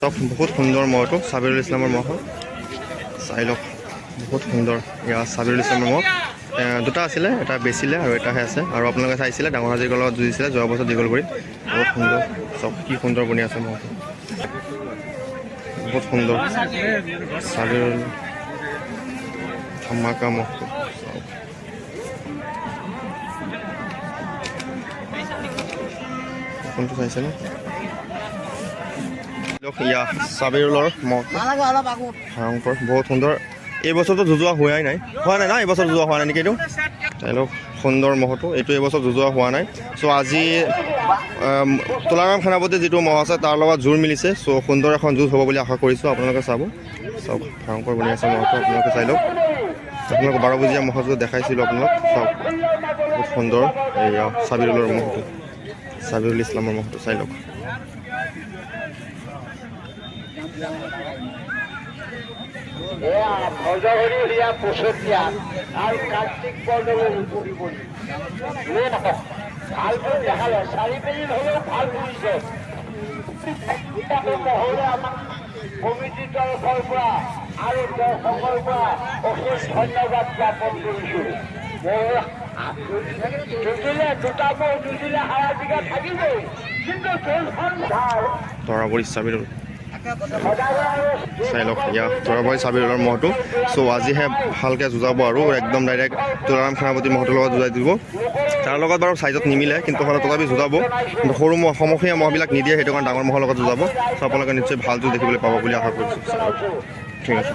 বহুত সুন্দৰ মহটো সাবিৰুল ইছলামৰ মহ চাই লওক বহুত সুন্দৰ ইয়া সাবিৰুল ইছলামৰ মহ দুটা আছিলে এটা বেচিলে আৰু এটাহে আছে আৰু আপোনালোকে চাইছিলে ডাঙৰ হাজীৰ লগত যুঁজিছিলে যোৱা বছৰ দীঘলগুৰিত বহুত সুন্দৰ চব কি সুন্দৰ বনি আছে মহটো বহুত সুন্দৰ সাবিৰুল ধামাকা মহটো কোনটো চাইছেনে ইয়া সাবিৰুলৰ মহ ভয়ংকৰ বহুত সুন্দৰ এই বছৰটো যুঁজোৱা হোৱাই নাই না এই বছৰ যুঁজোৱা হোৱা নাই নেকি এইটো চাই লওক সুন্দৰ মহটো এইটো এইবছৰ যুঁজোৱা হোৱা নাই চ' আজি তোলাৰাম সেনাপতি যিটো মহ আছে তাৰ লগত জোৰ মিলিছে চ' সুন্দৰ এখন যুঁজ হ'ব বুলি আশা কৰিছোঁ আপোনালোকে চাব চব ভয়ংকৰ বনি আছে মহটো আপোনালোকে চাই লওক আপোনালোকে 12 বজীয়া মহটো দেখাইছিলোঁ আপোনালোক চাওক বহুত সুন্দৰ এয়া সাবিৰুলৰ মহটো সাবিৰুল ইছলামৰ মহটো চাই লওক কমিটিৰ তৰফৰ পৰা আৰু দৰ্শকৰ পৰা অশেষ ধন্যবাদ জ্ঞাপন কৰিছোঁ দুটা মহ যুঁজিলে হাৰা জিকা থাকিবই কিন্তু তৰাবৰী সাবিৰুল চাই লওক ইয়া তৰাবৰী সাবিৰুলৰ মহটো চ' আজিহে ভালকৈ যুঁজাব আৰু একদম ডাইৰেক্ট তোলাৰাম সেনাপতি মহটোৰ লগত যুঁজাই দিব তাৰ লগত বাৰু চাইজত নিমিলে কিন্তু হ'লে তথাপি যুঁজাব কিন্তু সৰু মহ সমসীয়া মহবিলাক নিদিয়ে সেইটো কাৰণে ডাঙৰ মহৰ লগত যুঁজাব চ' আপোনালোকে নিশ্চয় ভাল যুঁজ দেখিবলৈ পাব বুলি আশা কৰিছোঁ ঠিক আছে